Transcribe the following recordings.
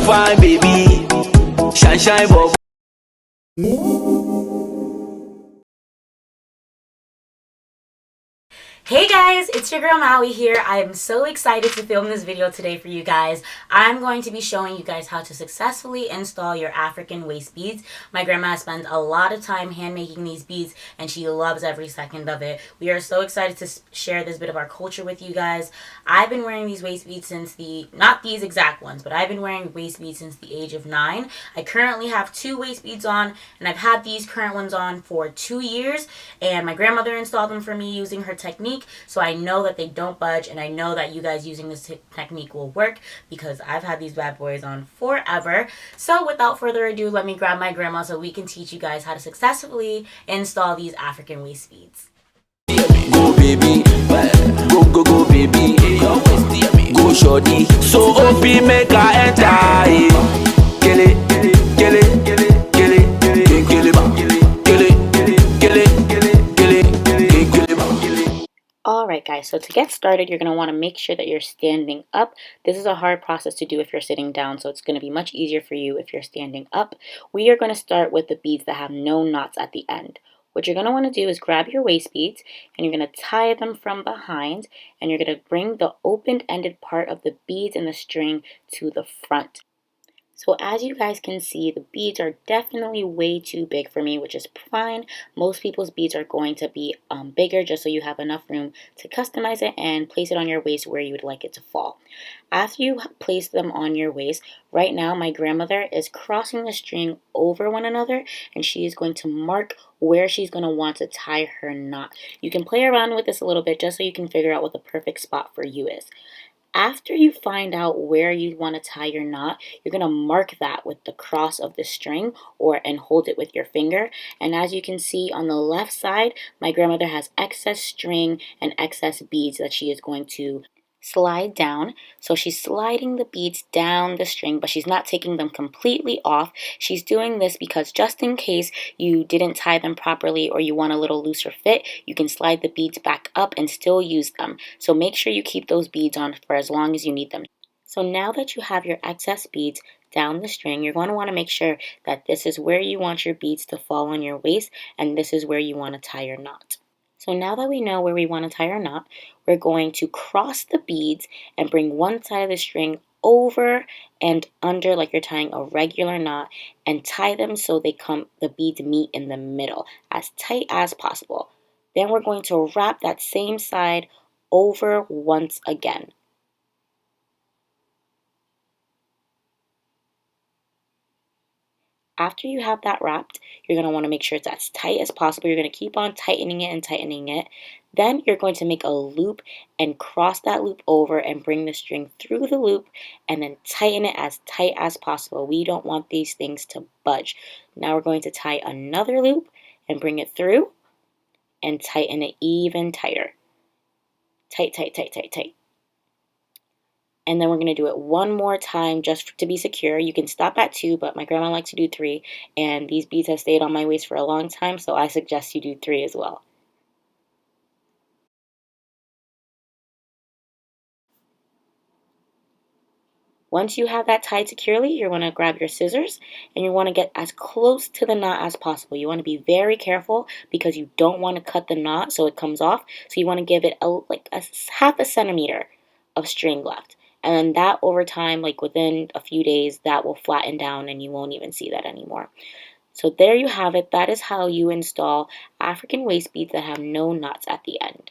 fine, baby. Shine, shine, bob. Hey guys, it's your girl Maui here. I am so excited to film this video today for you guys. I'm going to be showing you guys how to successfully install your African waist beads. My grandma spends a lot of time hand making these beads and she loves every second of it. We are so excited to share this bit of our culture with you guys. I've been wearing these waist beads since not these exact ones, but I've been wearing waist beads since the age of 9. I currently have 2 waist beads on and I've had these current ones on for 2 years, and my grandmother installed them for me using her technique. So I know that they don't budge, and I know that you guys using this technique will work because I've had these bad boys on forever. So without further ado, let me grab my grandma so we can teach you guys how to successfully install these African waist beads. Go baby, go baby, go shorty. So OP make I enter. Kill it, kill it, kill it, kill it, kill it, kill it, kill it, kill it. Alright guys, so to get started, you're going to want to make sure that you're standing up. This is a hard process to do if you're sitting down, so it's going to be much easier for you if you're standing up. We are going to start with the beads that have no knots at the end. What you're going to want to do is grab your waist beads and you're going to tie them from behind, and you're going to bring the open-ended part of the beads and the string to the front. So as you guys can see, the beads are definitely way too big for me, which is fine. Most people's beads are going to be bigger, just so you have enough room to customize it and place it on your waist where you would like it to fall. After you place them on your waist, right now my grandmother is crossing the string over one another, and she is going to mark where she's going to want to tie her knot. You can play around with this a little bit just so you can figure out what the perfect spot for you is. After you find out where you want to tie your knot, you're going to mark that with the cross of the string and hold it with your finger. And as you can see on the left side, my grandmother has excess string and excess beads that she is going to slide down. So she's sliding the beads down the string, but she's not taking them completely off. She's doing this because just in case you didn't tie them properly or you want a little looser fit, you can slide the beads back up and still use them. So make sure you keep those beads on for as long as you need them. So now that you have your excess beads down the string, you're going to want to make sure that this is where you want your beads to fall on your waist, and this is where you want to tie your knot. So now that we know where we want to tie our knot, we're going to cross the beads and bring one side of the string over and under like you're tying a regular knot, and tie them so the beads meet in the middle as tight as possible. Then we're going to wrap that same side over once again. After you have that wrapped, you're going to want to make sure it's as tight as possible. You're going to keep on tightening it and tightening it. Then you're going to make a loop and cross that loop over and bring the string through the loop and then tighten it as tight as possible. We don't want these things to budge. Now we're going to tie another loop and bring it through and tighten it even tighter. Tight, tight, tight, tight, tight. And then we're going to do it one more time just to be secure. You can stop at 2, but my grandma likes to do 3. And these beads have stayed on my waist for a long time, so I suggest you do 3 as well. Once you have that tied securely, you're going to grab your scissors and you want to get as close to the knot as possible. You want to be very careful because you don't want to cut the knot so it comes off. So you want to give it like a half a centimeter of string left. And then that over time, like within a few days, that will flatten down and you won't even see that anymore. So there you have it. That is how you install African waist beads that have no knots at the end.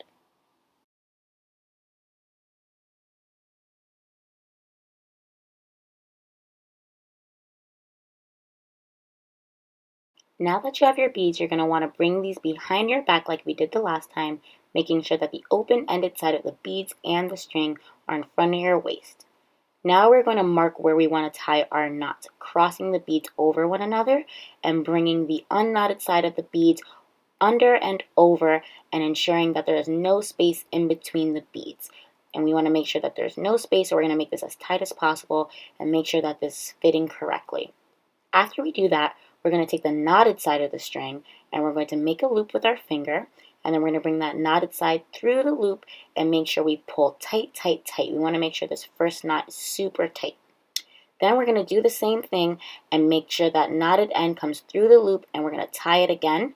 Now that you have your beads, you're going to want to bring these behind your back like we did the last time, making sure that the open-ended side of the beads and the string are in front of your waist. Now we're going to mark where we want to tie our knots, crossing the beads over one another and bringing the unknotted side of the beads under and over and ensuring that there is no space in between the beads. And we want to make sure that there's no space, so we're going to make this as tight as possible and make sure that this is fitting correctly. After we do that, we're going to take the knotted side of the string and we're going to make a loop with our finger, and then we're going to bring that knotted side through the loop and make sure we pull tight, tight, tight. We want to make sure this first knot is super tight. Then we're going to do the same thing and make sure that knotted end comes through the loop, and we're going to tie it again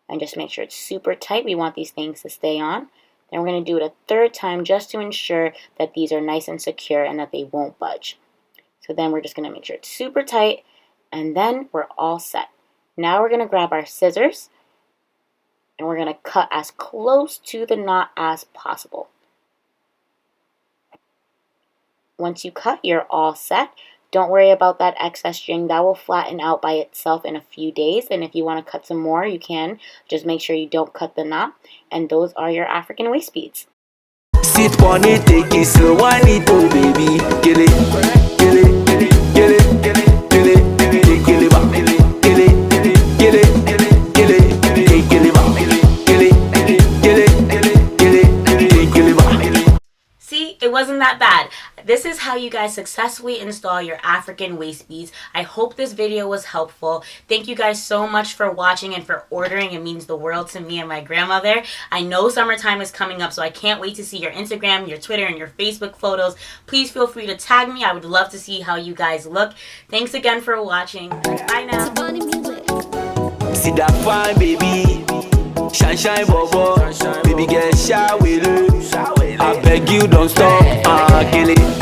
and just make sure it's super tight. We want these things to stay on. Then we're going to do it a third time just to ensure that these are nice and secure and that they won't budge. So then we're just going to make sure it's super tight, and then we're all set. Now we're going to grab our scissors and we're going to cut as close to the knot as possible. Once you cut, you're all set. Don't worry about that excess string. That will flatten out by itself in a few days. And if you want to cut some more, you can. Just make sure you don't cut the knot. And those are your African waist beads. Sit on it, take it slow, I need to, baby. Get it, get it, get it, get it, get it, get it, get it, get it, back. Get it, get it, get it, get it, get it, get it, get it, back. Get it, get it, get it, get it, get it, get it, back. See, it wasn't that bad. This is how you guys successfully install your African waist beads. I hope this video was helpful. Thank you guys so much for watching and for ordering. It means the world to me and my grandmother. I know summertime is coming up, so I can't wait to see your Instagram, your Twitter, and your Facebook photos. Please feel free to tag me. I would love to see how you guys look. Thanks again for watching. Bye now. See that fine baby, shine shine bobo, baby get shy with it. I beg you don't stop, kill it.